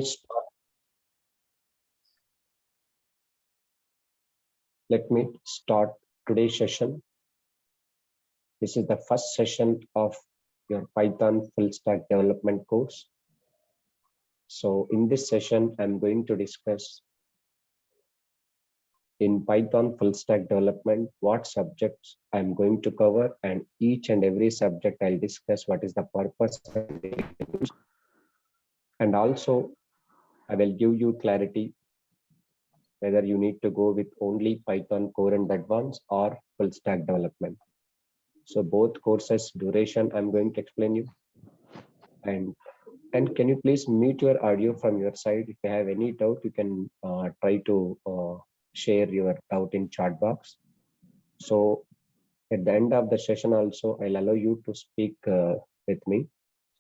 start. Let me start today's session. This is the first session of your Python full stack development course. So in this session, I'm going to discuss in Python full stack development, what subjects I'm going to cover, and each and every subject I'll discuss what is the purpose. And also I will give you clarity whether you need to go with only Python core and advanced or full stack development. So both courses duration I'm going to explain you. And can you please mute your audio from your side? If you have any doubt, you can try to share your doubt in chat box. So at the end of the session also, I'll allow you to speak with me.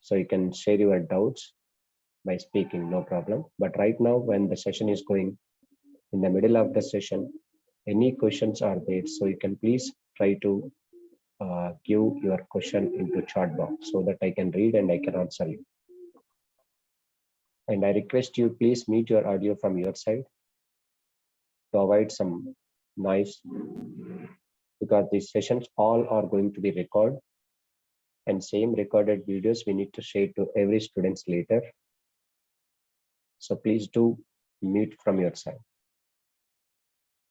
So you can share your doubts by speaking, no problem. But right now, when the session is going, in the middle of the session, any questions are there. So you can please try to give your question into chat box so that I can read and I can answer you. And I request you please mute your audio from your side to avoid some noise, because these sessions all are going to be recorded, and same recorded videos we need to share to every students later. So please do mute from your side.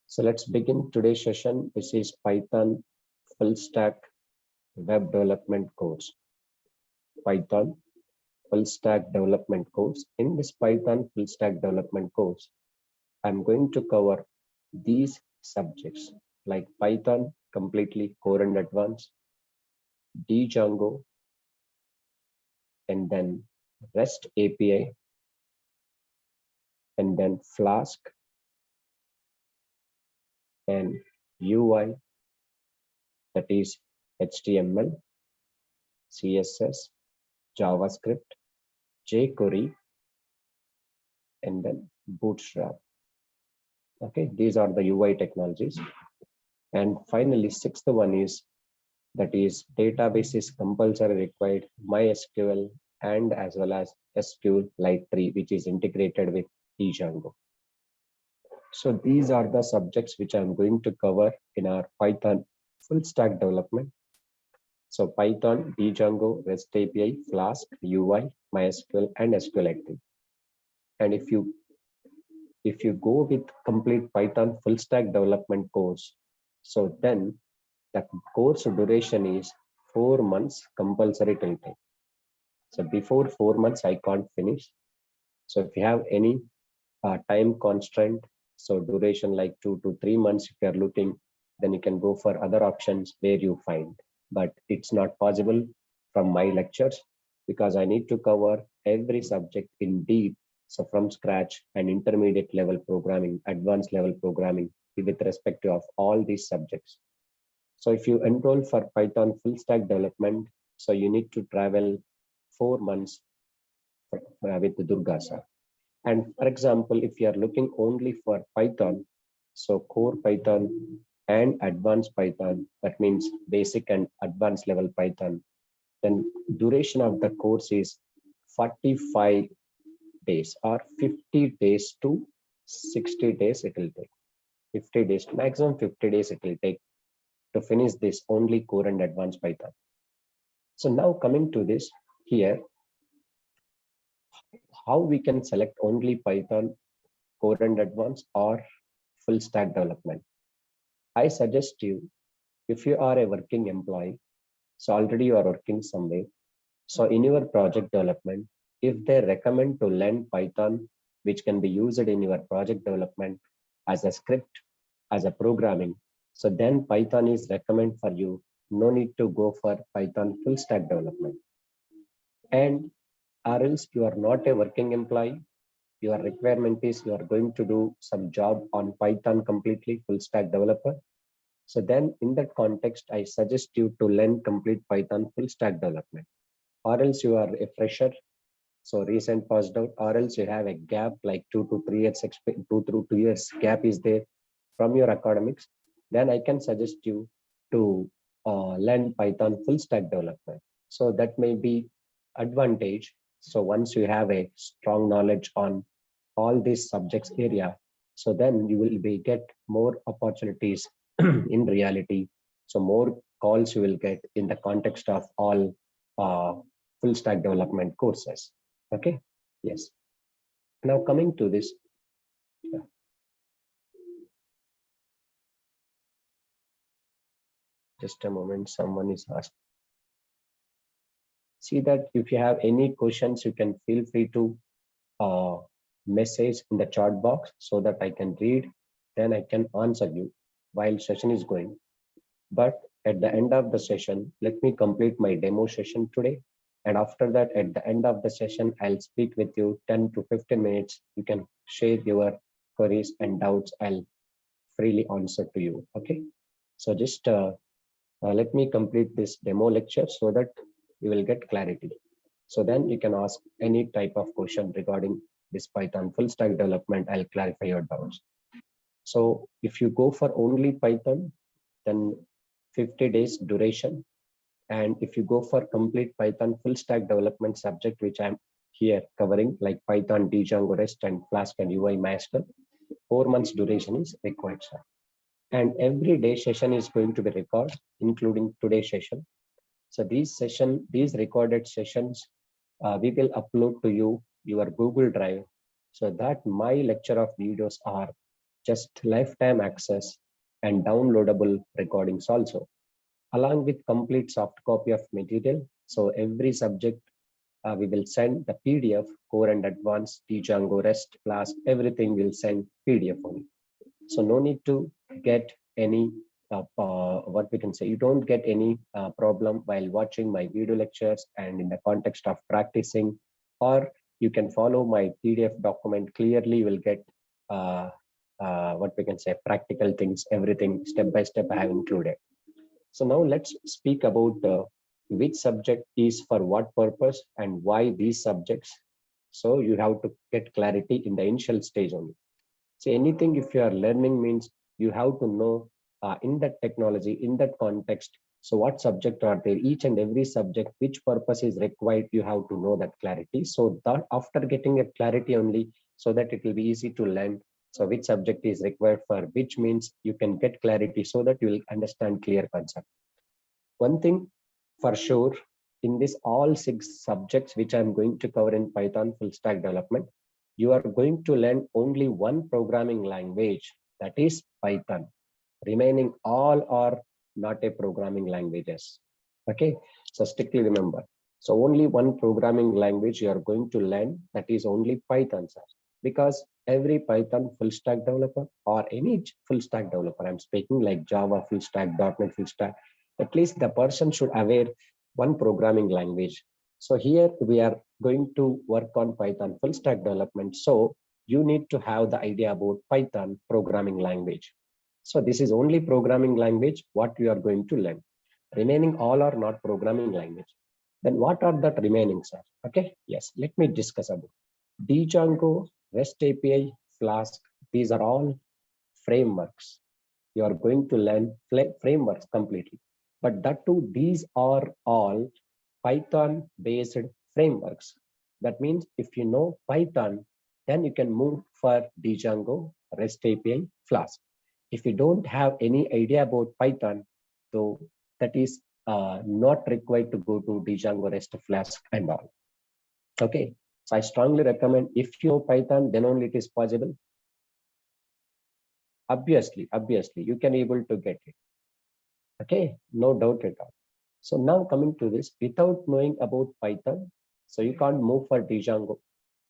So let's begin today's session. This is Python full stack web development course. Python full stack development course. In this Python full stack development course, I'm going to cover these subjects like Python completely core and advanced, Django, and then REST API, and then Flask, and UI, that is HTML, CSS, JavaScript, jQuery, and then Bootstrap. Okay, these are the UI technologies. And finally, sixth one is, that is database is compulsory required, MySQL, and as well as SQLite 3, which is integrated with Django. So these are the subjects which I'm going to cover in our Python full stack development. So Python, Django, REST API, Flask, UI, MySQL, and SQLite 3. And if you go with complete Python full stack development course, so then the course duration is 4 months compulsory till time. So before 4 months, I can't finish. So if you have any time constraint, so duration like 2 to 3 months, if you are looking, then you can go for other options where you find. But it's not possible from my lectures, because I need to cover every subject in deep. So from scratch, and intermediate level programming, advanced level programming, with respect to of all these subjects. So if you enroll for Python full stack development, so you need to travel 4 months with the DURGASOFT. And for example, if you are looking only for Python, so core Python and advanced Python, that means basic and advanced level Python, then duration of the course is 45 days or 50 days to 60 days it will take. 50 days, maximum 50 days it will take to finish this only core and advanced Python. So now coming to this here, how we can select only Python core and advanced or full stack development. I suggest you, if you are a working employee, so already you are working somewhere, so in your project development, if they recommend to learn Python, which can be used in your project development as a script, as a programming, so then Python is recommended for you. No need to go for Python full stack development. And or else you are not a working employee, your requirement is you are going to do some job on Python completely full stack developer. So then in that context, I suggest you to learn complete Python full stack development. Or else you are a fresher, so recent passed out, or else you have a gap like 2 to 3 years, 2 years gap is there from your academics, then I can suggest you to learn Python full stack development. So that may be advantage. So once you have a strong knowledge on all these subjects area, so then you will be get more opportunities in reality. So more calls you will get in the context of all full stack development courses. Okay. Yes. Now coming to this. Just a moment, someone is asked. See that if you have any questions, you can feel free to message in the chat box so that I can read, then I can answer you while session is going. But at the end of the session, let me complete my demo session today. And after that, at the end of the session, I'll speak with you 10 to 15 minutes. You can share your queries and doubts. I'll freely answer to you. Okay. So just let me complete this demo lecture so that you will get clarity. So then you can ask any type of question regarding this Python full stack development. I'll clarify your doubts. So if you go for only Python, then 50 days duration. And if you go for complete Python full stack development subject, which I'm here covering, like Python, Django, REST, and Flask and UI MySQL, 4 months duration is required, sir. And every day session is going to be recorded, including today's session. So these recorded sessions, we will upload to you your Google Drive, so that my lecture of videos are just lifetime access and downloadable recordings also, along with complete soft copy of material. So every subject, we will send the PDF, core and advanced, Django, REST, Flask, everything will send PDF only. So no need to get any what we can say, you don't get any problem while watching my video lectures and in the context of practicing, or you can follow my PDF document clearly. You will get what we can say, practical things, everything step by step I have included. So now let's speak about which subject is for what purpose and why these subjects. So you have to get clarity in the initial stage only. So anything if you are learning means you have to know in that technology, in that context. So what subject are there? Each and every subject, which purpose is required, you have to know that clarity. So that after getting a clarity only, so that it will be easy to learn. So which subject is required for which means you can get clarity so that you will understand clear concept. One thing for sure, in this all 6 subjects which I'm going to cover in Python full stack development, you are going to learn only one programming language, that is Python. Remaining all are not a programming languages. Okay, so strictly remember. So only one programming language you are going to learn, that is only Python, sir. Because every Python full stack developer or any full stack developer, I'm speaking like Java full stack, .NET full stack, at least the person should aware one programming language. So here we are going to work on Python full stack development. So you need to have the idea about Python programming language. So this is only programming language what you are going to learn. Remaining all are not programming language. Then what are the remaining, sir? Okay, yes, let me discuss about Django, REST API, Flask. These are all frameworks. You are going to learn frameworks completely. But that too, these are all Python based frameworks. That means if you know Python, then you can move for Django, REST API, Flask. If you don't have any idea about Python, so that is not required to go to Django, REST, Flask and all. Okay, so I strongly recommend if you know Python, then only it is possible. Obviously, you can able to get it. Okay, no doubt at all. So now coming to this, without knowing about Python, so you can't move for Django,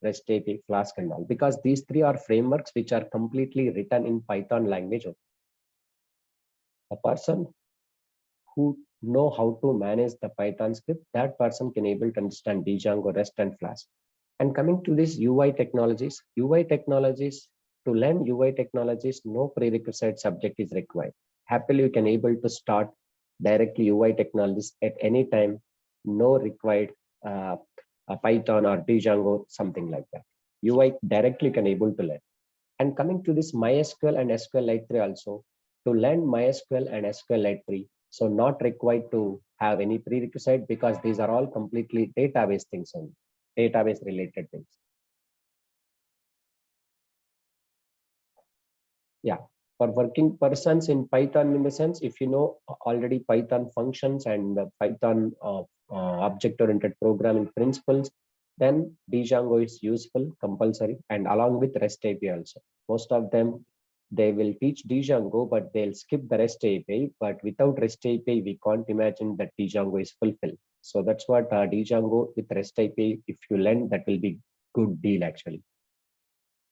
REST API, Flask and all, because these 3 are frameworks which are completely written in Python language. A person who know how to manage the Python script, that person can able to understand Django, REST and Flask. And coming to this UI technologies, to learn UI technologies, no prerequisite subject is required. Happily, you can able to start directly UI technologies at any time, no required a Python or Django, something like that. UI directly can able to learn. And coming to this MySQL and SQLite 3 also, to learn MySQL and SQLite 3, so not required to have any prerequisite because these are all completely database things only. database related things. Yeah, for working persons in Python, in the sense, if you know already Python functions and the Python object-oriented programming principles, then Django is useful, compulsory, and along with REST API also. Most of them, they will teach Django, but they'll skip the REST API. But without REST API, we can't imagine that Django is fulfilled. So that's what Django with REST API, if you learn, that will be good deal actually.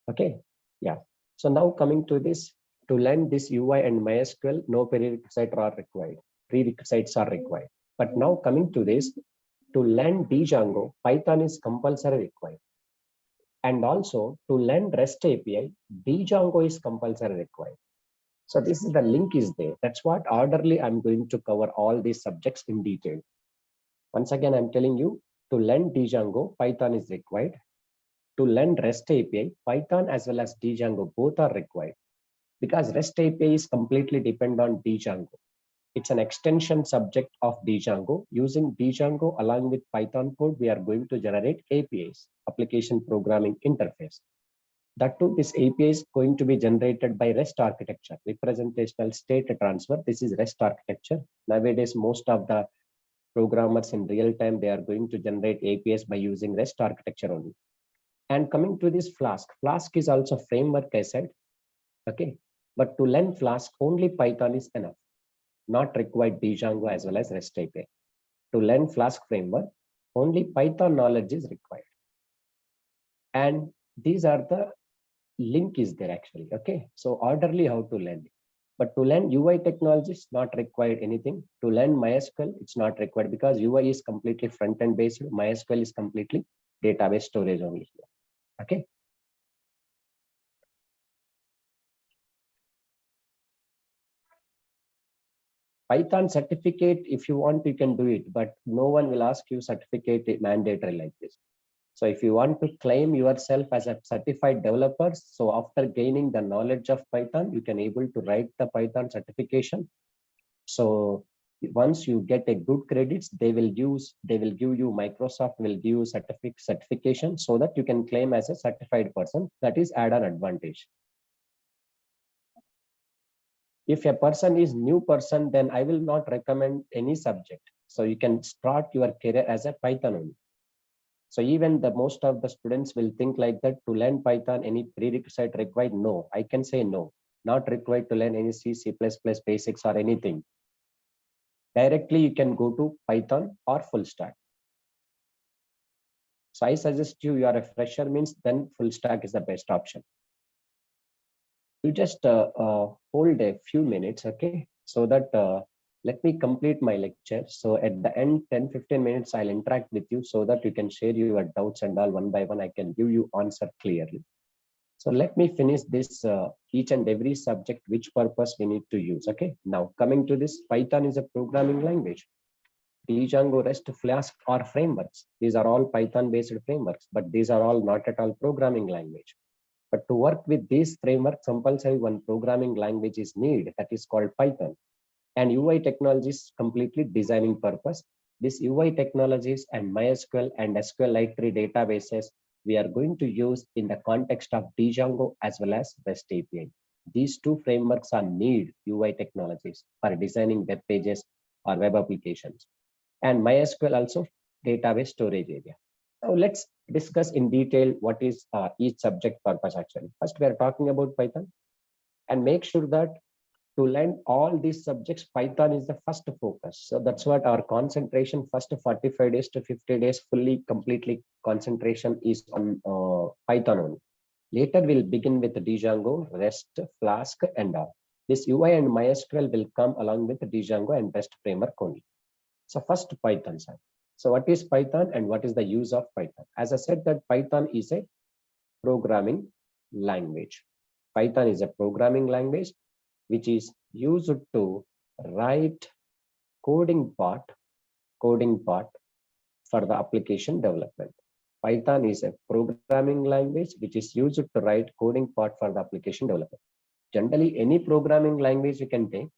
Okay, yeah. So now coming to this, to learn this UI and MySQL, no prerequisites are required. Prerequisites are required. But now coming to this, to learn Django, Python is compulsory required. And also to learn REST API, Django is compulsory required. So this is the link is there. That's what orderly I'm going to cover all these subjects in detail. Once again, I'm telling you, to learn Django, Python is required. To learn REST API, Python as well as Django both are required, because REST API is completely dependent on Django. It's an extension subject of Django. Using Django along with Python code, we are going to generate APIs, application programming interface. That too, this API is going to be generated by REST architecture, representational state transfer. This is REST architecture. Nowadays, most of the programmers in real time, they are going to generate APIs by using REST architecture only. And coming to this Flask, Flask is also framework, I said. Okay, but to learn Flask, only Python is enough, not required Django as well as REST API. To learn Flask framework, only Python knowledge is required. And these are the link is there actually. Okay, so orderly how to learn it. But to learn UI technologies, not required anything. To learn MySQL, it's not required because UI is completely front-end based. MySQL is completely database storage only. Okay. Python certificate, if you want, you can do it, but no one will ask you certificate mandatory like this. So if you want to claim yourself as a certified developer, so after gaining the knowledge of Python, you can able to write the Python certification. So once you get a good credits, they will give you, Microsoft will give you certification so that you can claim as a certified person. That is add-on advantage. If a person is new person, then I will not recommend any subject. So you can start your career as a Python only. So even the most of the students will think like that, to learn Python, any prerequisite required? No, I can say no, not required to learn any C, C++ basics or anything. Directly you can go to Python or full stack. So I suggest you are a fresher means then full stack is the best option. You just hold a few minutes, okay? So that let me complete my lecture. So at the end, 10-15 minutes, I'll interact with you so that you can share your doubts and all one by one. I can give you answer clearly. So let me finish this each and every subject, which purpose we need to use. Okay. Now coming to this, Python is a programming language. Django, REST, Flask are frameworks. These are all Python-based frameworks, but these are all not at all programming language. But to work with these frameworks, compulsory one programming language is needed, that is called Python. And UI technologies completely designing purpose. This UI technologies and MySQL and SQLite databases we are going to use in the context of Django as well as REST API. These two frameworks are need UI technologies for designing web pages or web applications. And MySQL also database storage area. Now let's discuss in detail what is each subject purpose actually. First, we are talking about Python, and make sure that to learn all these subjects, Python is the first focus. So that's what our concentration, first 45 days to 50 days, fully, completely concentration is on Python only. Later, we'll begin with Django, REST, Flask, and all. This UI and MySQL will come along with Django and REST framework only. So first Python side. So what is Python and what is the use of Python? As I said that Python is a programming language. Python is a programming language which is used to write coding part for the application development. Python is a programming language which is used to write coding part for the application development. Generally, any programming language you can take.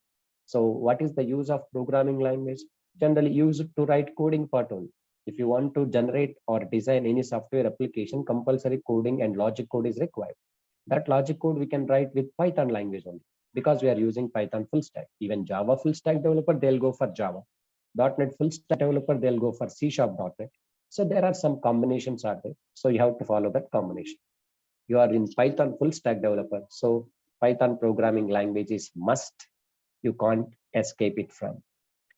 So what is the use of programming language? Generally used to write coding part only. If you want to generate or design any software application, compulsory coding and logic code is required. That logic code we can write with Python language only, because we are using Python full stack. Even Java full stack developer, they'll go for Java. .NET full stack developer, they'll go for C#.NET. So there are some combinations are there. So you have to follow that combination. You are in Python full stack developer. So Python programming language is must. You can't escape it from.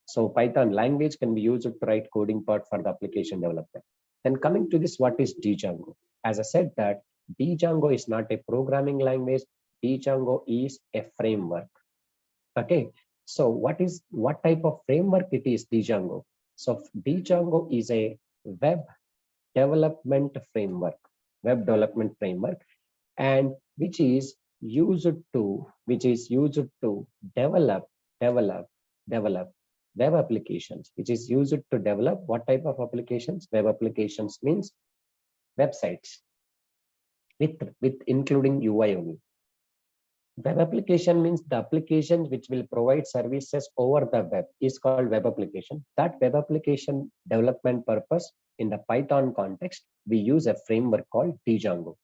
So Python language can be used to write coding part for the application development. Then coming to this, what is Django? As I said that Django is not a programming language. Django is a framework. Okay. So what type of framework it is, Django? So Django is a web development framework, and which is used to develop web applications, which is used to develop what type of applications? Web applications means websites with including UI only. Web application means the applications which will provide services over the web is called web application. That web application development purpose in the Python context, we use a framework called Django.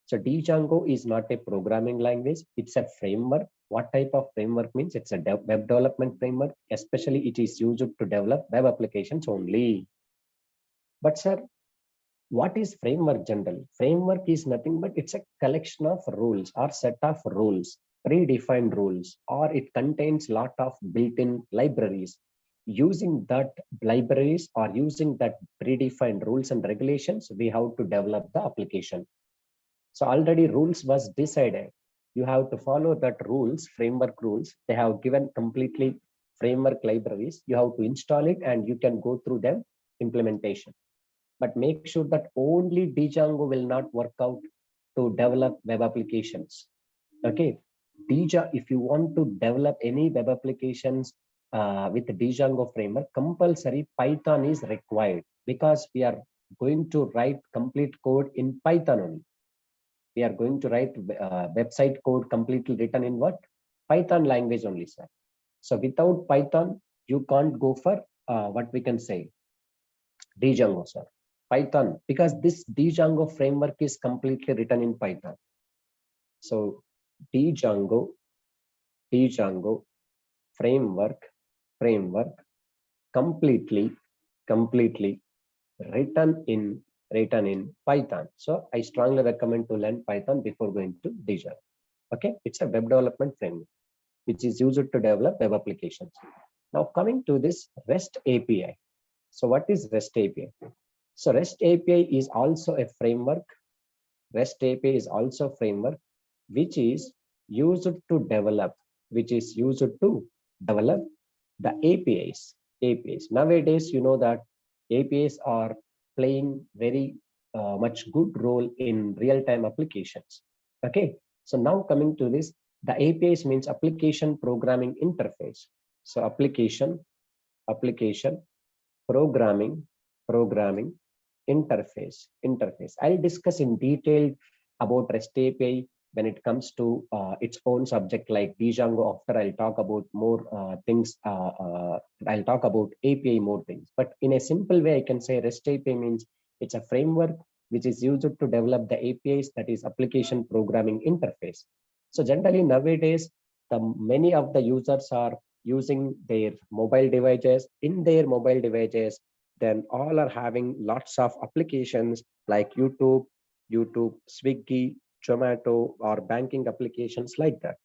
So Django is not a programming language, it's a framework. What type of framework means? It's a web development framework, especially it is used to develop web applications only. But sir, what is framework generally? Framework is nothing but it's a collection of rules or set of rules, predefined rules, or it contains lot of built-in libraries. Using that libraries or using that predefined rules and regulations, we have to develop the application. So already rules was decided. You have to follow that rules, framework rules. They have given completely framework libraries. You have to install it and you can go through them implementation. But make sure that only Django will not work out to develop web applications. Okay, if you want to develop any web applications with the Django framework, compulsory Python is required, because we are going to write complete code in Python only. We are going to write website code completely written in what? Python language only, sir. So without Python, you can't go for what we can say Django, sir. Python, because this Django framework is completely written in Python. So Django framework completely written in Python. So I strongly recommend to learn Python before going to Django. Okay, it's a web development framework which is used to develop web applications. Now coming to this REST API. So what is REST API? So REST API is also a framework. REST API is also a framework which is used to develop the APIs. Nowadays, you know that APIs are playing very much good role in real-time applications. Okay, so now coming to this, the APIs means application programming interface. So application programming interface. I'll discuss in detail about REST API when it comes to its own subject like Django. After I'll talk about more things. I'll talk about API more things. But in a simple way, I can say REST API means it's a framework which is used to develop the APIs, that is application programming interface. So generally nowadays, many of the users are using their mobile devices. In their mobile devices, then all are having lots of applications like YouTube, Swiggy, Zomato, or banking applications like that.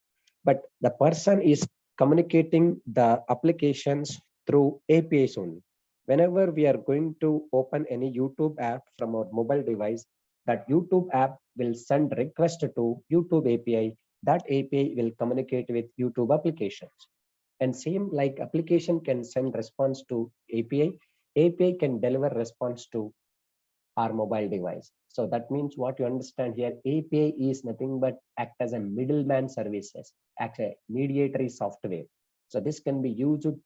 But the person is communicating the applications through APIs only. Whenever we are going to open any YouTube app from our mobile device, that YouTube app will send request to YouTube API. That API will communicate with YouTube applications. And same like application can send response to API. API can deliver response to our mobile device. So that means what you understand here, API is nothing but act as a middleman services, act as a mediatory software. So this can be used to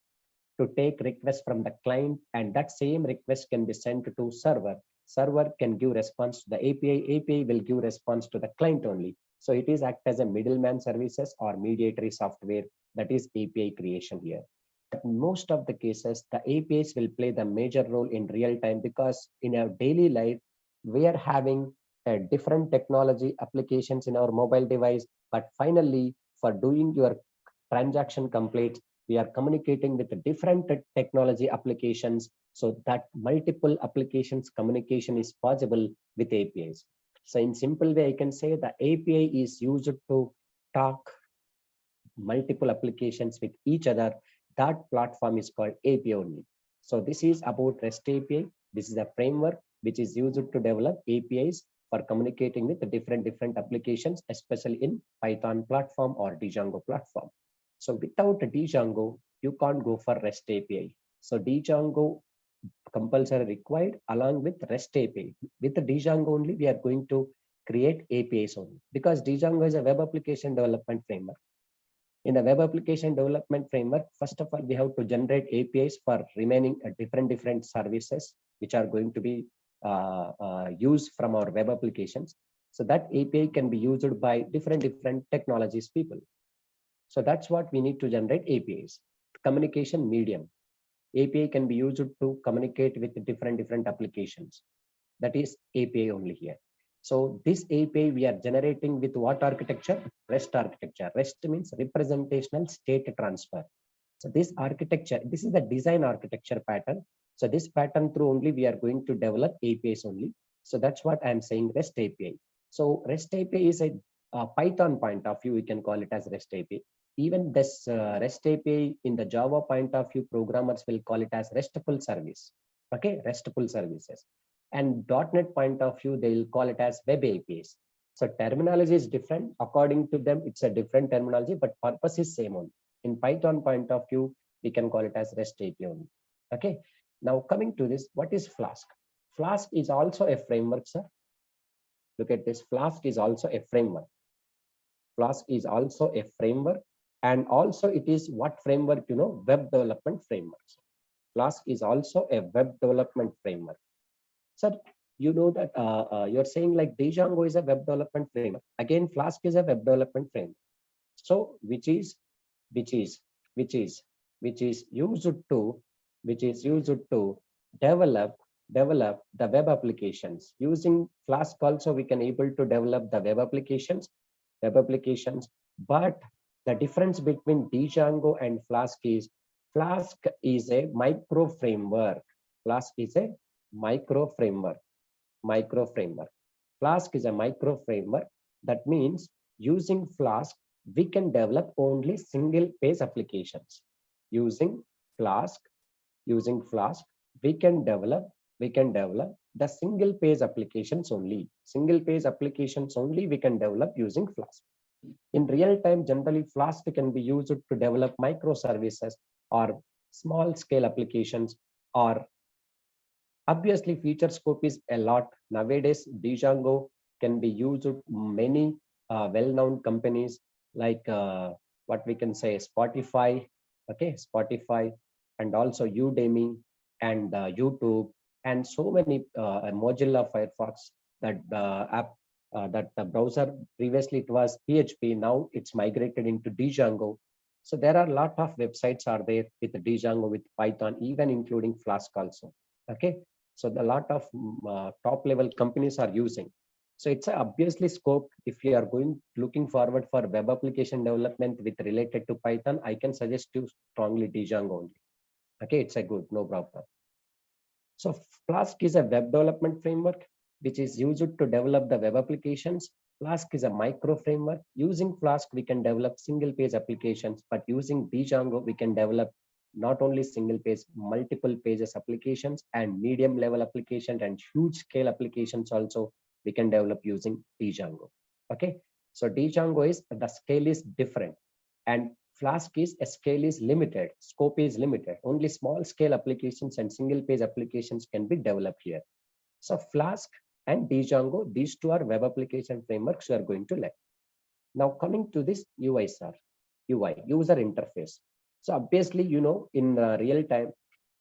take requests from the client, and that same request can be sent to server. Server can give response to the API. API will give response to the client only. So it is act as a middleman services or mediatory software. That is API creation here. most of the cases, the APIs will play the major role in real time, because in our daily life, we are having different technology applications in our mobile device. But finally, for doing your transaction complete, we are communicating with the different technology applications, so that multiple applications communication is possible with APIs. So in simple way, I can say the API is used to talk multiple applications with each other. That platform is called API only. So this is about REST API. This is a framework which is used to develop APIs for communicating with the different applications, especially in Python platform or Django platform. So without Django, you can't go for REST API. So Django compulsory required along with REST API. With the Django only, we are going to create APIs only, because Django is a web application development framework. In the web application development framework, first of all, we have to generate APIs for remaining different services which are going to be used from our web applications. So that API can be used by different technologies people. So that's what we need to generate APIs. Communication medium. API can be used to communicate with different applications. That is API only here. So this API we are generating with what architecture? REST architecture. REST means representational state transfer. So this architecture, this is the design architecture pattern. So this pattern through only we are going to develop APIs only. So that's what I'm saying, REST API. So REST API is a Python point of view, we can call it as REST API. Even this REST API in the Java point of view, programmers will call it as RESTful service. Okay, RESTful services. And .NET point of view, they will call it as web APIs. So terminology is different. According to them, it's a different terminology, but purpose is same only. In Python point of view, we can call it as REST API only. Okay. Now coming to this, what is Flask? Flask is also a framework, sir. Look at this. Flask is also a framework. Flask is also a framework. And also it is what framework, web development frameworks. Flask is also a web development framework. Sir, you know that you're saying like Django is a web development framework. Again, Flask is a web development framework. So which is used to develop the web applications. Using Flask also we can able to develop the web applications. But the difference between Django and Flask is a micro framework. Flask is a micro framework. Flask is a micro framework. That means using Flask, we can develop only single page applications. Using Flask, we can develop the single page applications only. Single page applications only we can develop using Flask. In real time, generally Flask can be used to develop microservices or small scale applications, or obviously feature scope is a lot. Nowadays, Django can be used many well-known companies like what we can say Spotify, and also Udemy and YouTube, and so many Mozilla Firefox, that app, that the browser previously it was PHP, now it's migrated into Django. So there are a lot of websites are there with Django, with Python, even including Flask also. Okay, so the lot of top level companies are using. So it's obviously scope. If you are looking forward for web application development with related to Python, I can suggest you strongly Django only. Okay, it's a good, no problem. So Flask is a web development framework which is used to develop the web applications. Flask is a micro framework. Using Flask, we can develop single page applications, but using Django, we can develop not only single page, multiple pages applications, and medium level applications and huge scale applications also we can develop using Django. Okay, so Django is the scale is different, and Flask is a scale is limited, scope is limited. Only small scale applications and single page applications can be developed here. So Flask and Django, these two are web application frameworks we are going to learn. Now coming to this UI, sir. UI, user interface. So obviously, in real time,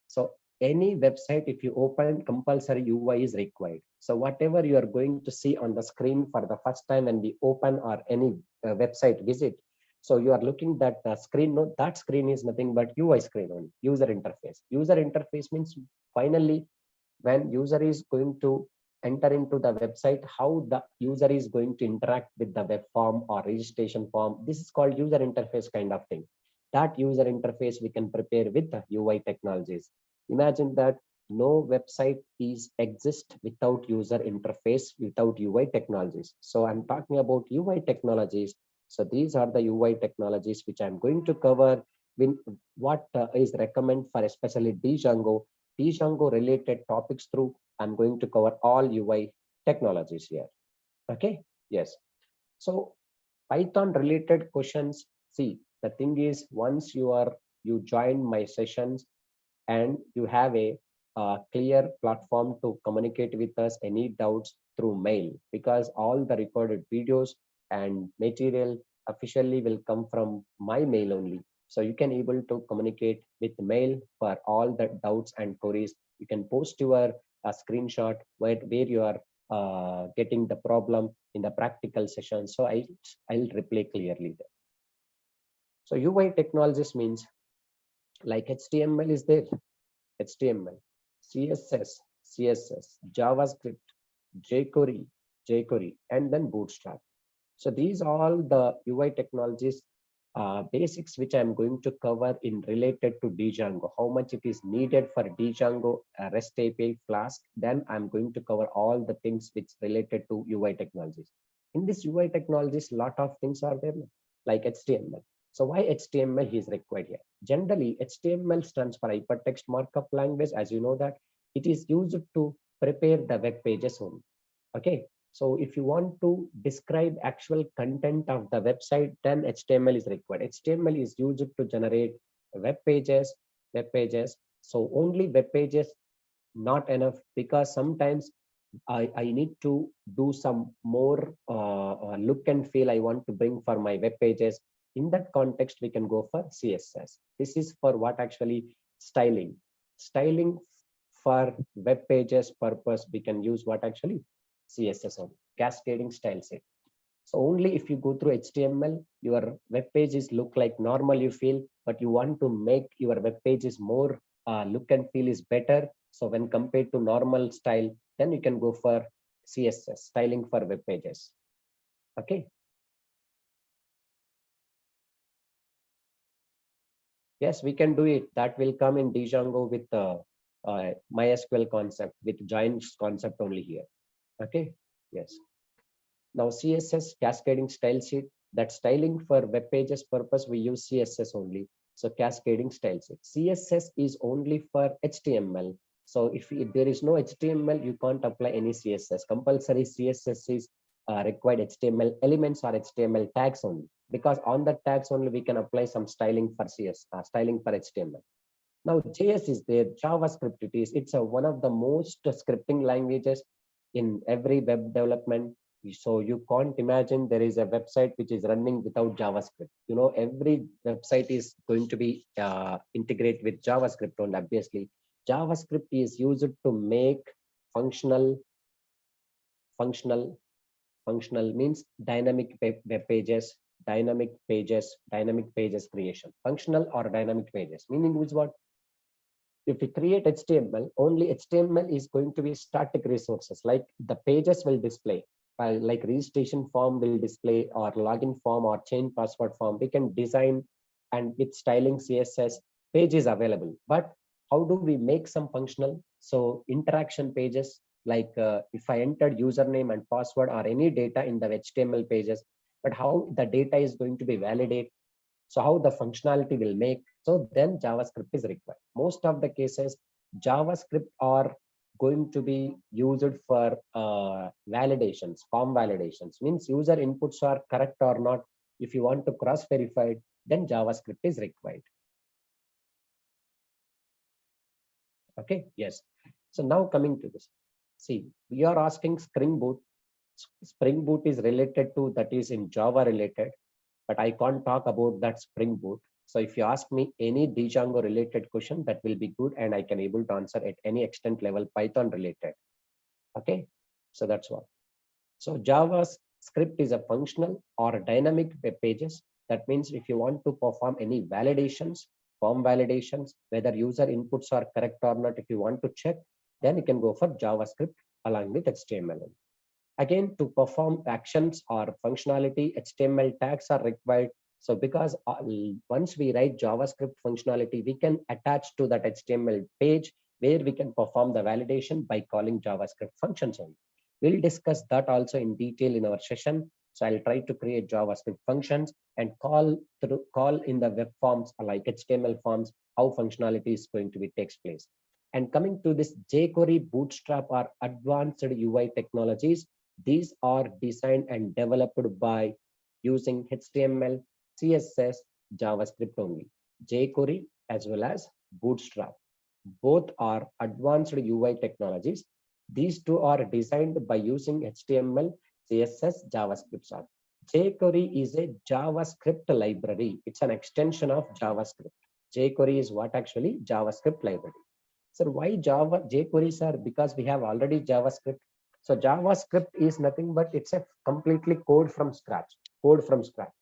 so any website, if you open, compulsory UI is required. So whatever you are going to see on the screen for the first time when we open or any website visit, So you are looking that screen. No, that screen is nothing but UI screen only, user interface. User interface means finally when user is going to enter into the website, how the user is going to interact with the web form or registration form. This is called user interface kind of thing. That user interface we can prepare with the UI technologies. Imagine that no website is exist without user interface, without UI technologies. So I'm talking about UI technologies. So these are the UI technologies which I'm going to cover. When what is recommend for especially Django related topics through. I'm going to cover all UI technologies here. Okay. Yes. So Python related questions. See, the thing is, once you join my sessions and you have a clear platform to communicate with us any doubts through mail, because all the recorded videos and material officially will come from my mail only. So you can able to communicate with mail for all the doubts and queries. You can post your screenshot where you are getting the problem in the practical session. So I'll reply clearly there. So UI technologies means like HTML is there, HTML, CSS, JavaScript, jQuery, and then Bootstrap. So these are all the UI technologies basics which I'm going to cover in related to Django, how much it is needed for Django, REST API, Flask. Then I'm going to cover all the things which related to UI technologies. In this UI technologies, lot of things are there like HTML. So why HTML is required here? Generally, HTML stands for hypertext markup language. As you know that it is used to prepare the web pages only. Okay. So if you want to describe actual content of the website, then HTML is required. HTML is used to generate web pages. So only web pages not enough, because sometimes I need to do some more look and feel I want to bring for my web pages. In that context, we can go for CSS. This is for what actually styling. Styling for web pages purpose, we can use what actually CSS on cascading style set. So only if you go through HTML, your web pages look like normal you feel, but you want to make your web pages more look and feel is better. So when compared to normal style, then you can go for CSS, styling for web pages. Okay. Yes, we can do it. That will come in Django with MySQL concept, with joins concept only here. Okay. Yes. Now CSS cascading style sheet, that styling for web pages purpose, we use CSS only. So cascading style sheet. CSS is only for HTML. So if there is no HTML, you can't apply any CSS. Compulsory CSS is required HTML elements or HTML tags only, because on the tags only we can apply some styling for styling for HTML. Now JS is there, JavaScript it is. It's one of the most scripting languages in every web development. So you can't imagine there is a website which is running without JavaScript. You know, every website is going to be integrated with JavaScript, and obviously JavaScript is used to make functional. Functional means dynamic web pages, dynamic pages creation. Functional or dynamic pages, meaning which what? If we create HTML, only HTML is going to be static resources, like the pages will display, like registration form will display, or login form or change password form. We can design, and with styling CSS, page is available. But how do we make some functional? So interaction pages, like if I entered username and password or any data in the HTML pages, but how the data is going to be validated, so how the functionality will make, so then JavaScript is required. Most of the cases, JavaScript are going to be used for validations, form validations, means user inputs are correct or not. If you want to cross verify, then JavaScript is required. Okay, yes. So now coming to this, see, we are asking Spring Boot. Spring Boot is related to, that is in Java related, but I can't talk about that Spring Boot. So if you ask me any Django related question, that will be good, and I can able to answer at any extent level Python related. Okay, so that's what. So JavaScript is a functional or a dynamic web pages. That means if you want to perform any validations, form validations, whether user inputs are correct or not, if you want to check, then you can go for JavaScript along with HTML. Again, to perform actions or functionality, HTML tags are required. So because once we write JavaScript functionality, we can attach to that HTML page where we can perform the validation by calling JavaScript functions only. We'll discuss that also in detail in our session. So I'll try to create JavaScript functions and call in the web forms like HTML forms, how functionality is going to be takes place. And coming to this jQuery, Bootstrap or advanced UI technologies, these are designed and developed by using HTML, CSS, JavaScript only. jQuery as well as Bootstrap. Both are advanced UI technologies. These two are designed by using HTML, CSS, JavaScript. jQuery is a JavaScript library. It's an extension of JavaScript. jQuery is what actually? JavaScript library. So why jQuery, sir? Because we have already JavaScript. So JavaScript is nothing but it's a completely code from scratch. That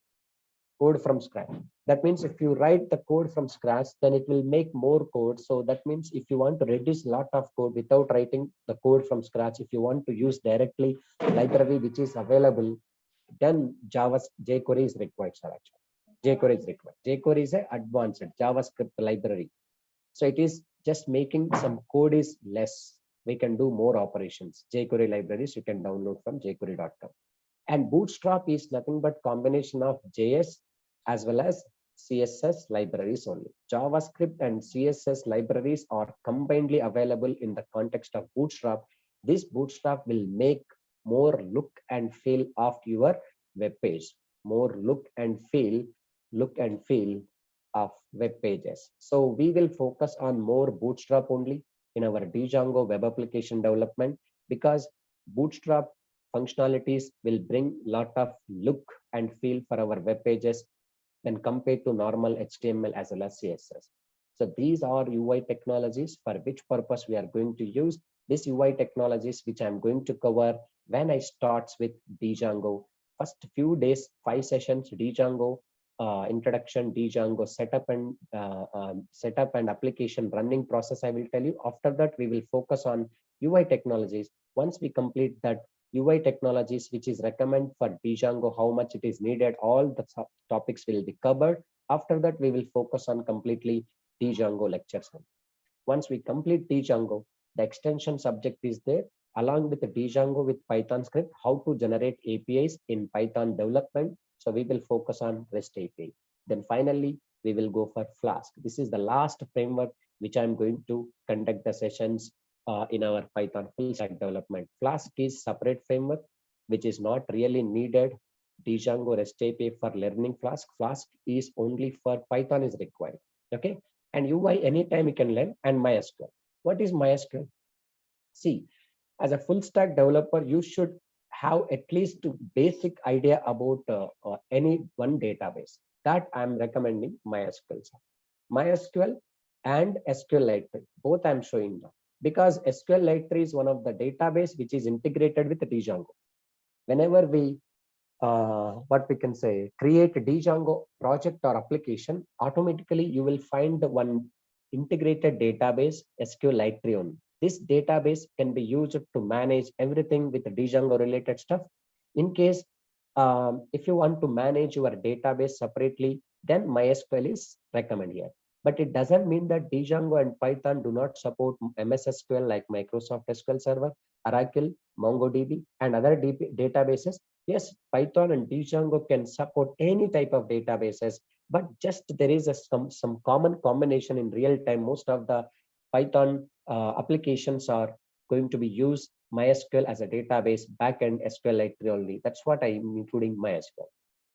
means if you write the code from scratch, then it will make more code. So that means if you want to reduce a lot of code without writing the code from scratch, if you want to use directly library which is available, then jQuery is required, sir. Actually, jQuery is required. jQuery is an advanced JavaScript library. So it is just making some code is less. We can do more operations. jQuery libraries you can download from jQuery.com. And Bootstrap is nothing but combination of JS as well as CSS libraries only. JavaScript and CSS libraries are combinedly available in the context of Bootstrap. This Bootstrap will make more look and feel of your web page. More look and feel of web pages. So we will focus on more Bootstrap only in our Django web application development, because Bootstrap functionalities will bring lot of look and feel for our web pages when compared to normal HTML as well as CSS. So these are UI technologies for which purpose we are going to use these UI technologies, which I'm going to cover when I starts with Django. First few days, 5 sessions, Django introduction, Django setup and application running process. I will tell you. After that, we will focus on UI technologies. Once we complete that UI technologies, which is recommended for Django, how much it is needed, all the topics will be covered. After that, we will focus on completely Django lectures. Once we complete Django, the extension subject is there, along with the Django with Python script, how to generate APIs in Python development. So we will focus on REST API. Then finally, we will go for Flask. This is the last framework which I'm going to conduct the sessions in our Python full stack development. Flask is separate framework, which is not really needed. Django REST API for learning Flask. Flask is only for Python is required. Okay. And UI anytime you can learn, and MySQL. What is MySQL? See, as a full stack developer, you should have at least a basic idea about any one database. That I'm recommending MySQL. MySQL and SQLite, both I'm showing now, because SQLite is one of the database which is integrated with Django. Whenever we what we can say, create a Django project or application, automatically you will find one integrated database, SQLite only. This database can be used to manage everything with the Django related stuff. In case, if you want to manage your database separately, then MySQL is recommended here. But it doesn't mean that Django and Python do not support MS SQL like Microsoft SQL Server, Oracle, MongoDB, and other databases. Yes, Python and Django can support any type of databases, but just there is some common combination in real time. Most of the Python applications are going to be used MySQL as a database, backend SQLite only. That's what I'm including MySQL,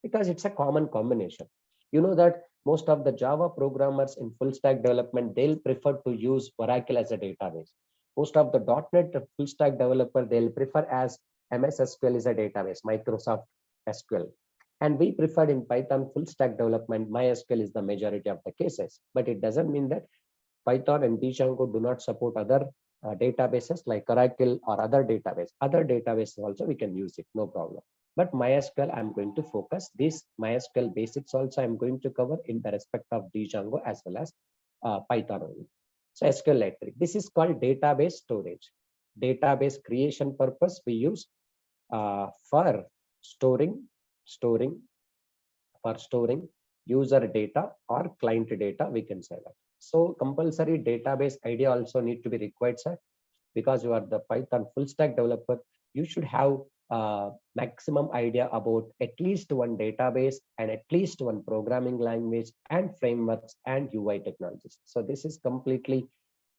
because it's a common combination. You know that most of the Java programmers in full stack development, they'll prefer to use Oracle as a database. Most of the .NET full stack developer, they'll prefer as MS SQL is a database, Microsoft SQL. And we preferred in Python full stack development, MySQL is the majority of the cases. But it doesn't mean that Python and Django do not support other databases like Oracle or other database. Other databases also we can use it, no problem. But MySQL, I'm going to focus. This MySQL basics also I'm going to cover in the respect of Django as well as Python only. So SQL Lite. This is called database storage. Database creation purpose we use for storing, storing, for storing user data or client data, we can say that. So compulsory database idea also need to be required, sir, because you are the Python full stack developer. You should have maximum idea about at least one database and at least one programming language and frameworks and UI technologies. So this is completely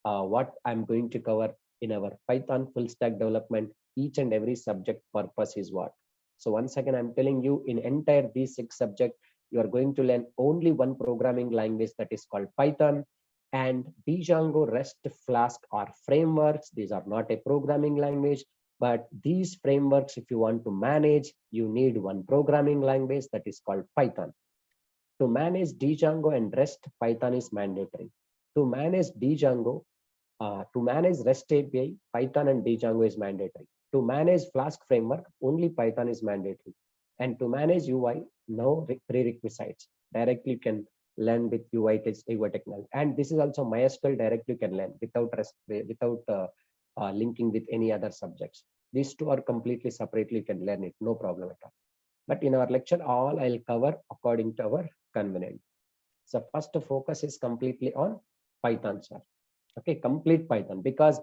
what I'm going to cover in our Python full stack development. Each and every subject purpose is what. So once again, I'm telling you, in entire these 6 subjects, you are going to learn only one programming language, that is called Python. And Django, REST, Flask are frameworks. These are not a programming language, but these frameworks, if you want to manage, you need one programming language, that is called Python. To manage Django and REST, Python is mandatory. To manage Django, to manage REST API, Python and Django is mandatory. To manage Flask framework, only Python is mandatory. And to manage UI, no prerequisites. Directly you can learn with UI technology. And this is also MySQL directly you can learn without linking with any other subjects. These two are completely separately you can learn it, no problem at all. But in our lecture, all I'll cover according to our convenience. So first focus is completely on Python, sir. Okay, complete Python, because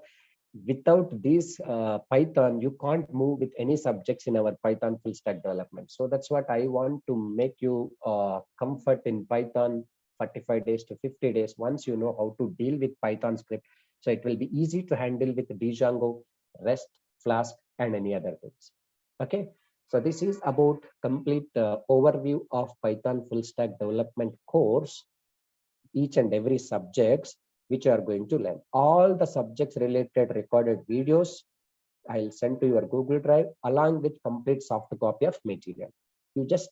without this Python, you can't move with any subjects in our Python full stack development. So that's what I want to make you comfort in Python 45 days to 50 days. Once you know how to deal with Python script, so it will be easy to handle with Django, REST, Flask, and any other things. Okay, so this is about complete overview of Python full stack development course, each and every subjects which you are going to learn. All the subjects related recorded videos I'll send to your Google Drive along with complete soft copy of material. You just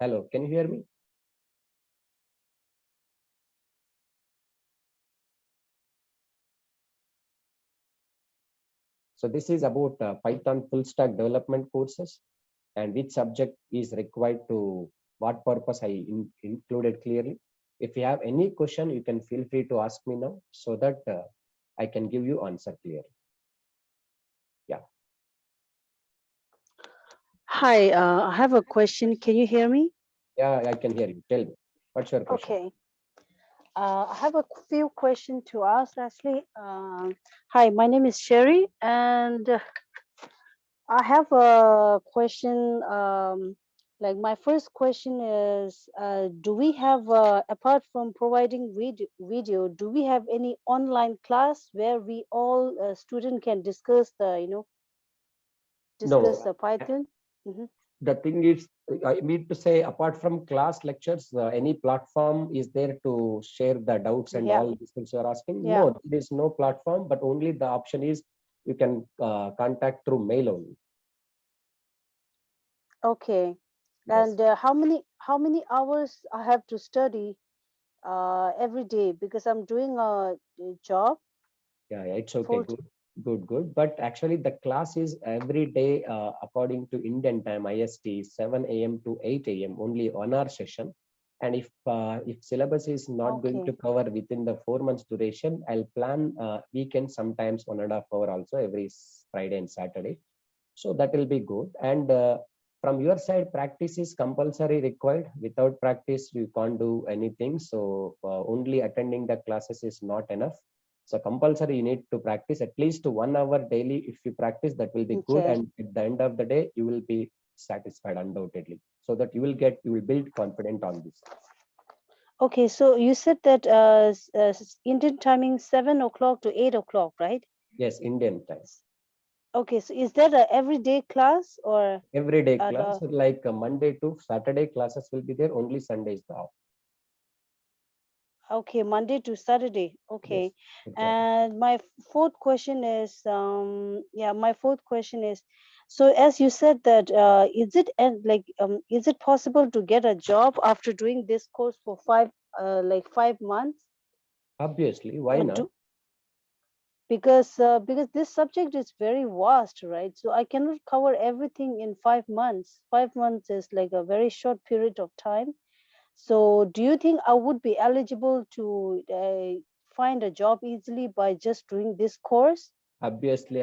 Hello, can you hear me? So this is about Python full stack development courses and which subject is required to what purpose I included clearly. If you have any question, you can feel free to ask me now so that I can give you answer clearly. Yeah. Hi, I have a question. Can you hear me? Yeah, I can hear you. Tell me, what's your question? Okay. I have a few questions to ask, Ashley. Hi, my name is Sherry, and I have a question. Like my first question is, do we have, apart from providing video, do we have any online class where we all student can discuss discuss No, the Python? Hmm. the thing is, I mean to say, apart from class lectures, any platform is there to share the doubts and Yeah, all these things you're asking? yeah. No, there is no platform, but only the option is you can contact through mail only. Okay. Yes. And how many hours I have to study every day because I'm doing a job Yeah, yeah, it's okay. full. Good, good, good. But actually, the class is every day according to Indian time, IST, 7 a.m. to 8 a.m. Only 1 hour session. And if syllabus is not going to Okay. cover within the 4 months duration, I'll plan weekend sometimes 1.5 hour also every Friday and Saturday. So that will be good. And from your side, practice is compulsory required. Without practice, you can't do anything. So only attending the classes is not enough. So compulsory, you need to practice at least 1 hour daily. If you practice, that will be good. Okay. And at the end of the day, you will be satisfied undoubtedly. So that you will build confidence on this. Okay. So you said that Indian timing 7 o'clock to 8 o'clock, right? Yes, Indian time. Okay. So is that a everyday class or Everyday at class, like Monday to Saturday classes will be there. Only Sunday is the off. okay, Monday to Saturday? Yes, Okay. exactly. And my fourth question is, yeah, my fourth question is, so as you said that, is it possible to get a job after doing this course for 5 months? Obviously, why Or not? do because this subject is very vast, right? So I cannot cover everything in 5 months. 5 months is like a very short period of time. So, do you think I would be eligible to find a job easily by just doing this course? Obviously,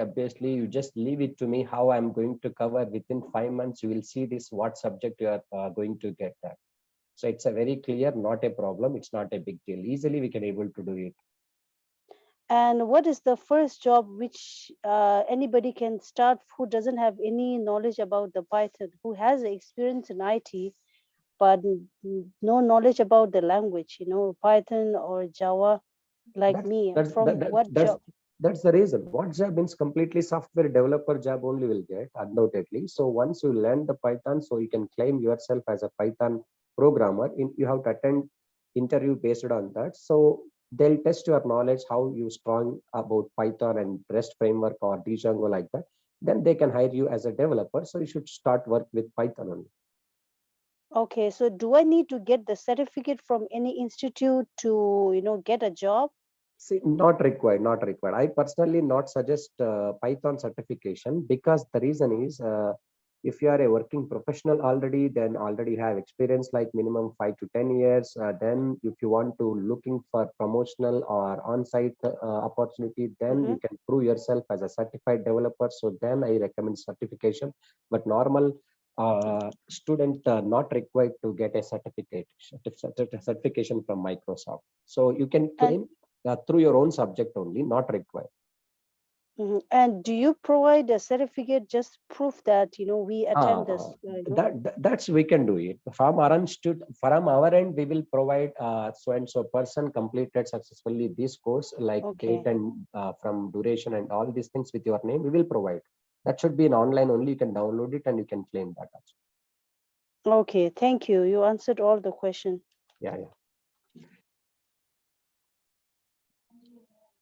you just leave it to me how I'm going to cover within 5 months. You will see this what subject you are going to get that. So it's a very clear, not a problem. It's not a big deal. Easily we can able to do it. And what is the first job which anybody can start who doesn't have any knowledge about the Python, who has experience in IT, but no knowledge about the language, Python or Java, like That's me? that's that, From that, what that's job? that's the reason. What job means completely software developer job only will get undoubtedly. So once you learn the Python, so you can claim yourself as a Python programmer. You have to attend interview based on that. So they'll test your knowledge, how you strong about Python and REST framework or Django like that. Then they can hire you as a developer. So you should start work with Python only. Okay, so do I need to get the certificate from any institute to, get a job? See, not required, not required. I personally not suggest Python certification because the reason is if you are a working professional already, then already have experience like minimum 5 to 10 years. Then if you want to looking for promotional or on-site opportunity, then Mm-hmm. you can prove yourself as a certified developer. So then I recommend certification. But normal student not required to get a certification from Microsoft. So you can And claim through your own subject only, not required. and do you provide a certificate just proof that we attend Ah, that's we can do it from our end. We will provide so and so person completed successfully this course, like date Okay. and from duration and all these things with your name. We will provide. That should be in online only. You can download it and you can claim that also. Okay, thank you. You answered all the question. Yeah, yeah.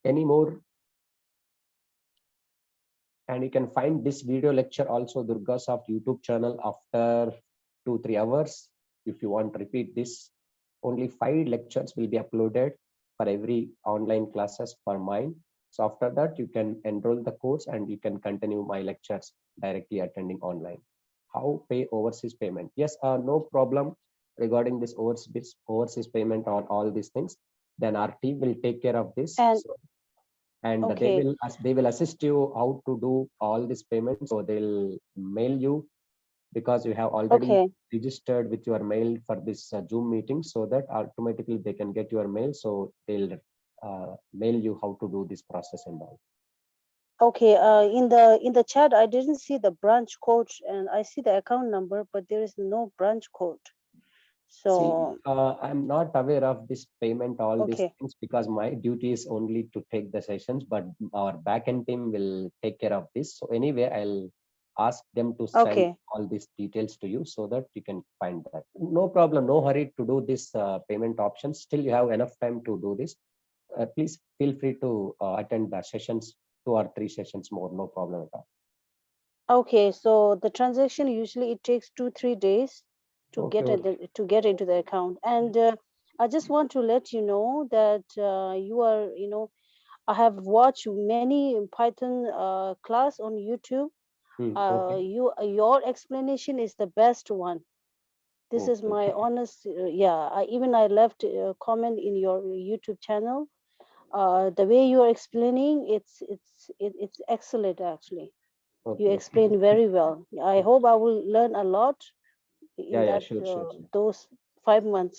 Any more? And you can find this video lecture also DurgaSoft YouTube channel after 2-3 hours. if you want to repeat this, only 5 lectures will be uploaded for every online classes for mine. So after that, you can enroll the course and you can continue my lectures directly attending online. How pay overseas payment? Yes, no problem regarding this overseas payment or all these things. Then our team will take care of this. And And okay, they will assist you how to do all these payments. So they'll mail you because you have already okay, registered with your mail for this Zoom meeting, so that automatically they can get your mail. So they'll mail you how to do this process and all. okay. In the chat, I didn't see the branch code, and I see the account number, but there is no branch code. See, So I'm not aware of this payment, all these okay, things, because my duty is only to take the sessions, but our backend team will take care of this. So anyway, I'll ask them to send okay, all these details to you so that you can find that. No problem, no hurry to do this payment option. Still, you have enough time to do this. Please feel free to attend the sessions, 2 or 3 sessions more, no problem at all. okay. So the transaction usually it takes 2-3 days to Okay, get okay. to get into the account. And I just want to let you know that you are, I have watched many Python class on YouTube. Okay, Your explanation is the best one. This is okay, my okay. honest, yeah. I left a comment in your YouTube channel. The way you are explaining, it's excellent actually. You Okay, okay. explain very well. I hope I will learn a lot Yeah, in yeah, that sure, sure, sure. those 5 months.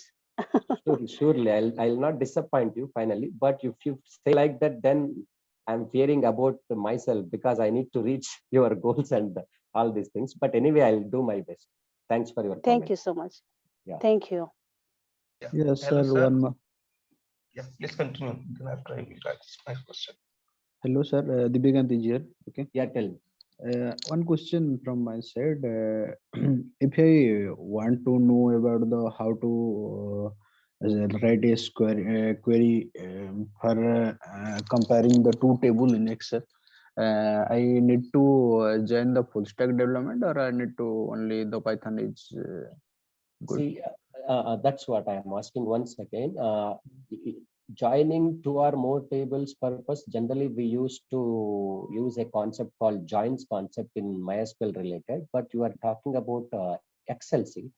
Surely, I'll not disappoint you finally. But if you say like that, then I'm fearing about myself because I need to reach your goals and all these things. But anyway, I'll do my best. Thanks for your Thank comment. you so much. Yeah. Thank you. Yeah. Yes, Hello, sir. sir. One more. Yeah, please continue. Then after I will ask my question. Hello, sir. Dibigant is here. Okay. Yeah, tell me. One question from my side. If I want to know about the how to write a query for comparing the two table in Excel, I need to join the full stack development, or I need to only the Python is good. See, that's what I am asking once again. Joining two or more tables purpose, generally we used to use a concept called joins concept in MySQL related, but you are talking about Excel sheet.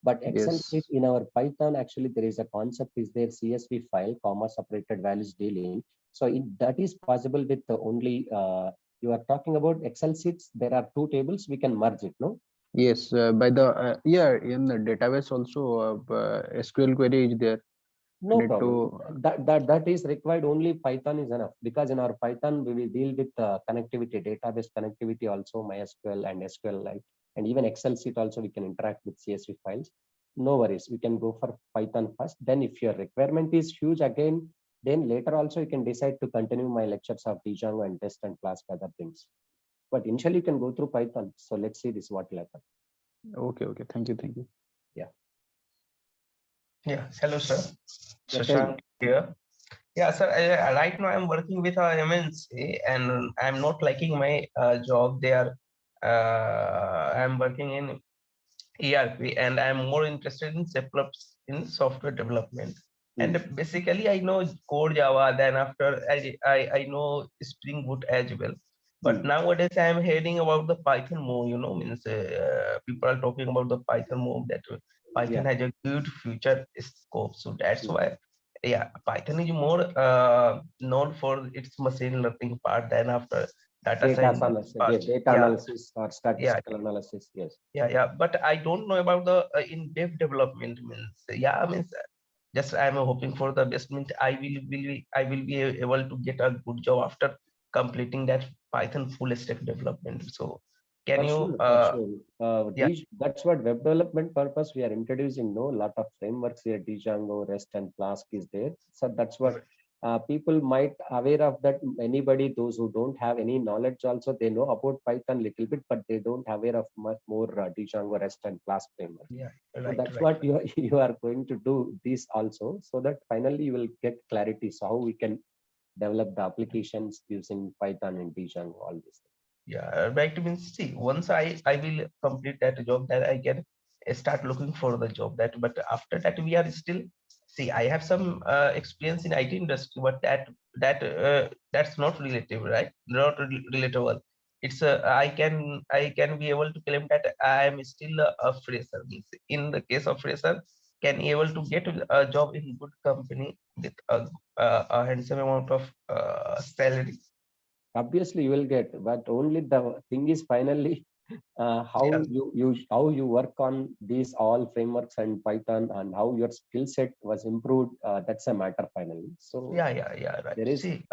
But Excel sheet Yes. in our Python, actually there is a concept is there CSV file, comma separated values dealing. So that is possible with only, you are talking about Excel sheets. There are two tables, we can merge it, no? Yes. By the yeah, in the database also SQL query is there. No Need problem. to That is required. Only Python is enough, because in our Python we will deal with connectivity, database connectivity also, MySQL and SQLite, and even Excel sheet also we can interact with CSV files. No worries. We can go for Python first. Then if your requirement is huge again, then later also you can decide to continue my lectures of Django and test and Flask other things. But initially you can go through Python. So let's see this what will happen. okay. Okay. Thank you. Thank you. Yeah. Yeah, hello, sir. Yeah. Tell me. Shashank here. Yeah, sir. Right now I'm working with a MNC, and I'm not liking my job there. I'm working in ERP, and I'm more interested in in software development. And basically, I know core Java. Then after I know Spring Boot as well. But nowadays, I'm hearing about the Python more. Means people are talking about the Python more, that Python Yeah. has a good future scope. So that's why, yeah, Python is more known for its machine learning part. Then after data Data science analysis, part, data yeah, analysis or yeah, statistical analysis. Yes. yeah, but I don't know about the in-depth development. Means, yeah, means just I'm hoping for the best. Means I will be able to get a good job after completing that Python full stack development. So can For you sure, for sure. yeah, That's what web development purpose we are introducing. No, lot of frameworks here. Django, REST, and Flask is there. So that's what people might aware of that. Anybody, those who don't have any knowledge, also they know about Python little bit, but they don't aware of much more Django, REST, and Flask frameworks. yeah, So right, that's right, what you are going to do this also, so that finally you will get clarity. So how we can develop the applications using Python and Django, all these things. yeah, right. Means, see, once I will complete that job, that I can start looking for the job. That, but after that we are still, see, I have some experience in IT industry, but that's not relative, right? Not relatable. It's I can be able to claim that I am still a fresher. Means in the case of fresher, can be able to get a job in good company with a handsome amount of salary. Obviously, you will get, but only the thing is finally how Yeah, you work on these all frameworks and Python and how your skill set was improved. That's a matter finally. So yeah, right. there is. See,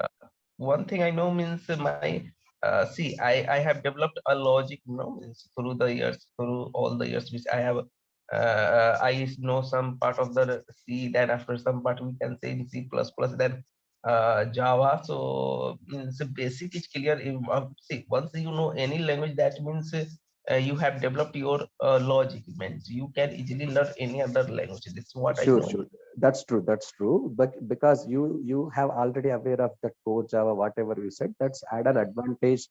one thing I know means I have developed a logic, means through the years, through all the years which I have. I know some part of the C, then after some part we can say in C++, then Java. So means basic is clear. See, once you know any language, that means you have developed your logic. Means you can easily learn any other language. This is what I Sure, know. sure. That's true. That's true. But because you have already aware of the core Java, whatever you said, that's add an advantage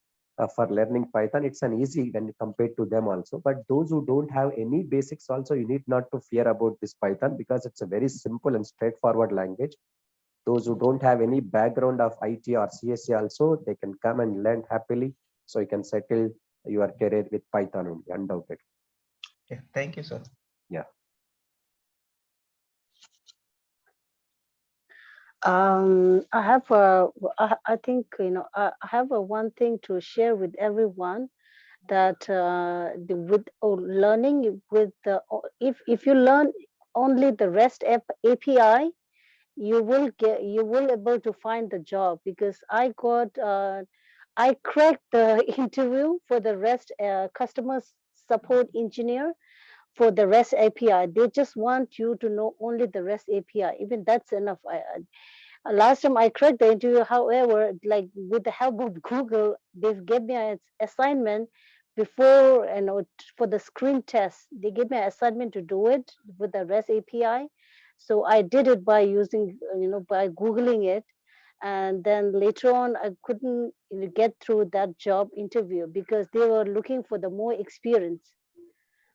for learning Python. It's an easy when compared to them also. But those who don't have any basics also, you need not to fear about this Python because it's a very simple and straightforward language. Those who don't have any background of IT or CSE also, they can come and learn happily. So you can settle your career with Python only, undoubted. Yeah, thank you, sir. Yeah. I have I think I have a one thing to share with everyone that with learning with the if you learn only the REST API, you will able to find the job because I cracked the interview for the REST customer support engineer for the REST API. They just want you to know only the REST API. Even that's enough. Last time I cracked the interview, however, like with the help of Google, they gave me an assignment before, for the screen test. They gave me an assignment to do it with the REST API. So I did it by using, by Googling it. And then later on, I couldn't get through that job interview because they were looking for the more experience.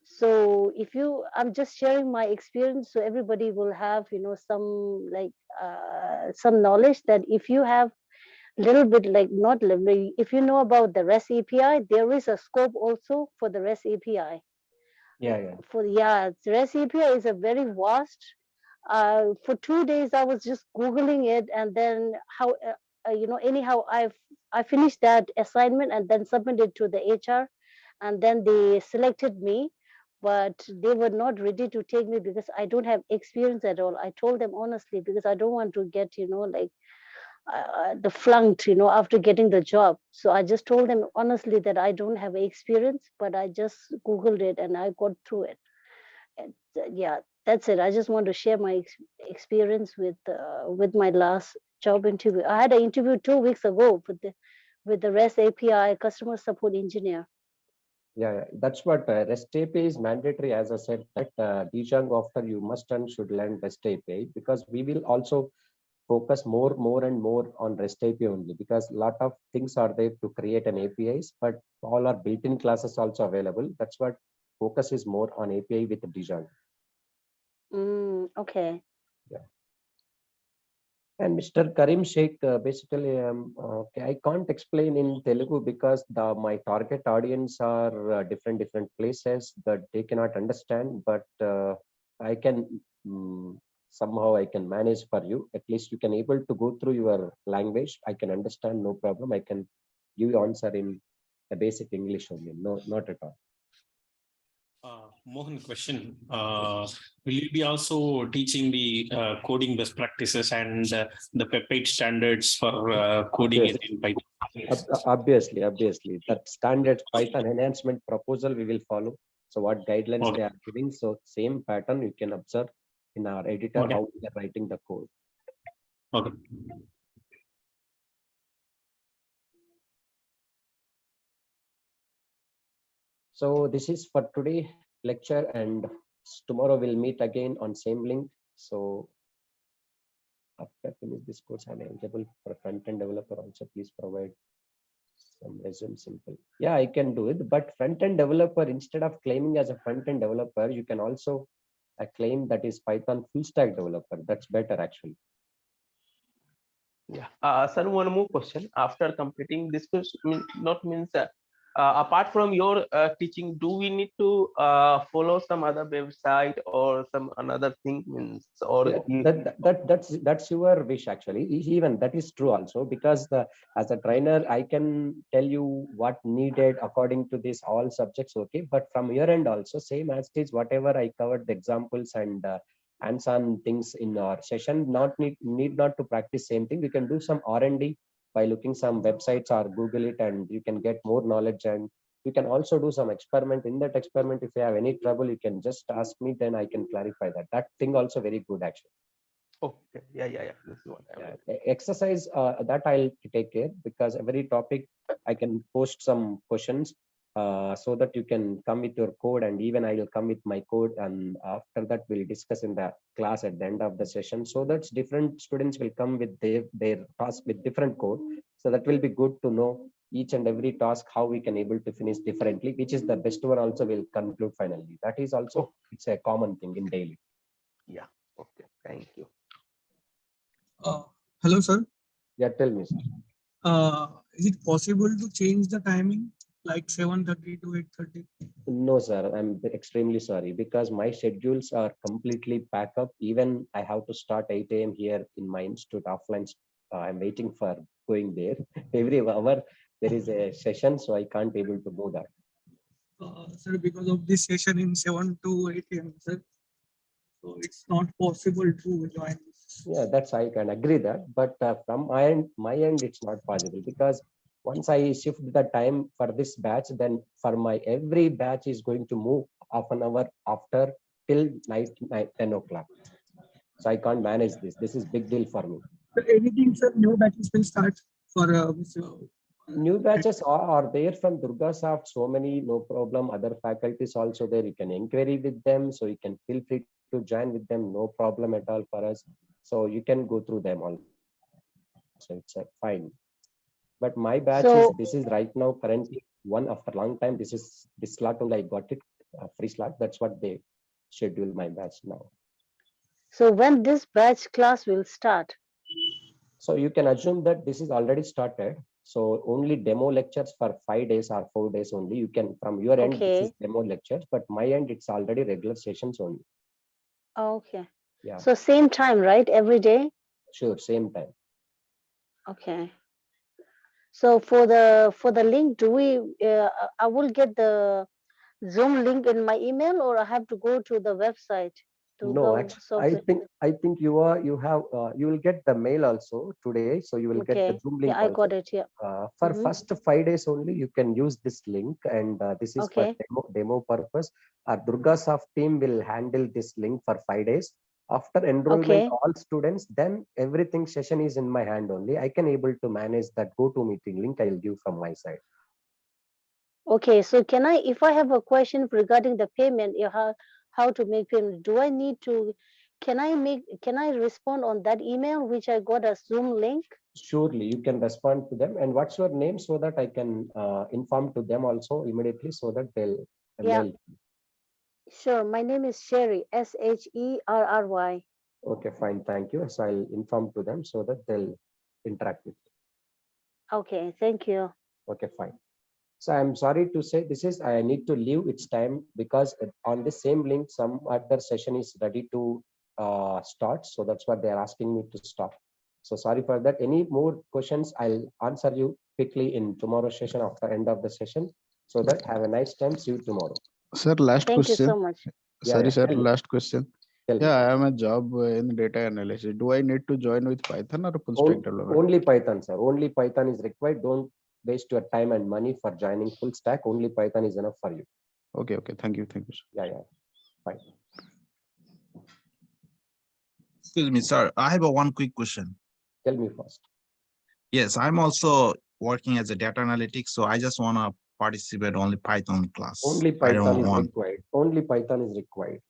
So if you, I'm just sharing my experience so everybody will have some some knowledge that if you have little bit, like not little, if you know about the REST API, there is a scope also for the REST API. Yeah, yeah. For the REST API is a very vast. For 2 days I was just googling it, and then how anyhow I finished that assignment and then submitted to the HR, and then they selected me, but they were not ready to take me because I don't have experience at all. I told them honestly because I don't want to get the flunked after getting the job. So I just told them honestly that I don't have experience, but I just googled it and I got through it. And yeah, that's it. I just want to share my experience with my last job interview. I had an interview 2 weeks ago with the REST API customer support engineer. Yeah, yeah. That's what REST API is mandatory. As I said, that Django after you must and should learn REST API because we will also focus more and more on REST API only because a lot of things are there to create an APIs, but all are built-in classes also available. That's what focus is more on API with Django. Okay. Yeah. And Mr. Karim Sheikh, basically, okay, I can't explain in Telugu because my target audience are different places that they cannot understand. But I can somehow I can manage for you. At least you can able to go through your language. I can understand, no problem. I can give you answer in the basic English only. No, not at all. Mohan, question. Will you be also teaching the coding best practices and the peptide standards for coding in Python? Obviously, that standard Python enhancement proposal we will follow. So what guidelines they are giving. So same pattern you can observe in our editor how we are writing the code. Okay. So this is for today lecture, and tomorrow we'll meet again on same link. So after finish this course, I'm eligible for front-end developer also. Please provide Some resume simple. Yeah, I can do it. But front-end developer, instead of claiming as a front-end developer, you can also claim that is Python full stack developer. That's better actually. Yeah. Sir, one more question. After completing this course, not means apart from your teaching, do we need to follow some other website or some another thing means or Yeah, that's your wish actually. Even that is true also, because as a trainer I can tell you what needed according to this all subjects, okay, but from your end also same as it is, whatever I covered the examples and hands-on things in our session, not need not to practice same thing. You can do some R&D by looking some websites or Google it, and you can get more knowledge. And you can also do some experiment. In that experiment, if you have any trouble, you can just ask me, then I can clarify that. That thing also very good actually. okay, yeah. This is what Exercise that I'll take care, because every topic I can post some questions so that you can come with your code, and even I will come with my code, and after that we'll discuss in the class at the end of the session, so that different students will come with their task with different code. So that will be good to know each and every task how we can able to finish differently, which is the best one also will conclude finally. That is also it's a common thing in daily. Yeah. Okay. Thank you. Hello, sir. Yeah, tell me, sir. Is it possible to change the timing like 7:30 to 8:30? No, sir, I'm extremely sorry, because my schedules are completely packed up. Even I have to start 8 a.m. here in my institute offline. I'm waiting for going there. Every hour there is a session, so I can't able to do that. Sir, because of this session in 7 to 8 a.m., sir. So it's not possible to join. Yeah, that's I can agree that, but from my end, it's not possible, because once I shift the time for this batch, then for my every batch is going to move half an hour after till night 10 o'clock. So I can't manage this. This is big deal for me. But anything, sir, new batches will start for New batches are there from DURGASOFT, so many, no problem. Other faculties also there, you can inquiry with them, so you can feel free to join with them, no problem at all for us. So you can go through them also. So it's fine. But my batch is, this is right now currently one after long time. This slot only I got it, free slot. That's what they schedule my batch now. So when this batch class will start? So you can assume that this is already started. So only demo lectures for 5 days or 4 days only. You can, from your end, this is demo lectures, but my end, it's already regular sessions only. Okay. Yeah. So same time, right? Every day? Sure, same time. Okay. So for the link, do we? I will get the Zoom link in my email, or I have to go to the website? No, actually, I think you will get the mail also today, so you will get the Zoom link. Yeah, I also. got it. Yeah. For first 5 days only, you can use this link, and this is for demo purpose. Our DURGASOFT team will handle this link for 5 days. After enrollment, all students, then everything session is in my hand only. I can able to manage that GoToMeeting link. I'll give from my side. Okay, so can I, if I have a question regarding the payment, how to make payment, do I need to, can I respond on that email which I got a Zoom link? Surely you can respond to them. And what's your name, so that I can inform to them also immediately, so that they'll mail. Sure, my name is Sherry, SHERRY. Okay, fine, thank you. So I'll inform to them so that they'll interact with you. Okay, thank you. Okay, fine. So I'm sorry to say this is, I need to leave, it's time, because on the same link, some other session is ready to start. So that's what they're asking me to stop. So sorry for that. Any more questions, I'll answer you quickly in tomorrow's session after end of the session. So that have a nice time. See you tomorrow. Sir, last Thank question. you so much. Sorry, sir, last question. Yeah, I am a job in data analysis. Do I need to join with Python or full stack developer? Only Python, sir. Only Python is required. Don't waste your time and money for joining full stack. Only Python is enough for you. Okay. Thank you, sir. Yeah. Fine. Excuse me, sir. I have one quick question. Tell me first. Yes, I'm also working as a data analytics, so I just want to participate only Python class. Only Python is required. Only Python is required.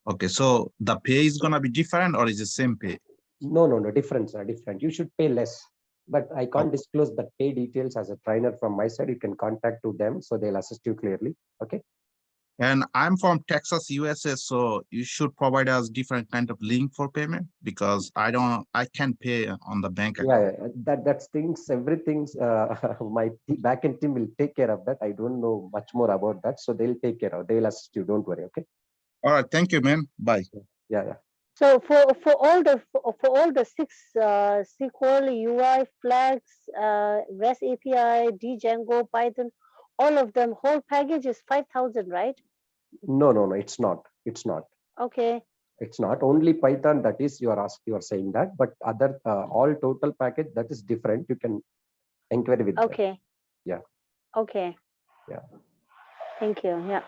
Okay, so the pay is gonna be different, or is the same pay? No, different, sir. Different. You should pay less. But I can't disclose the pay details as a trainer from my side. You can contact to them, so they'll assist you clearly. Okay. And I'm from Texas, USA, so you should provide us different kind of link for payment because I can't pay on the bank account. Yeah, that's things, everything's my backend team will take care of that. I don't know much more about that, so they'll take care of. They'll assist you. Don't worry. Okay. All right, thank you, man. Bye. Yeah. So for all the 6 SQL, UI, Flags, REST API, Django, Python, all of them, whole package is 5,000, right? No. It's not. It's not. Okay. It's not only Python. That is you are saying that, but other all total package that is different. You can inquire with them. Okay. Yeah. Okay. Yeah. Thank you. Yeah.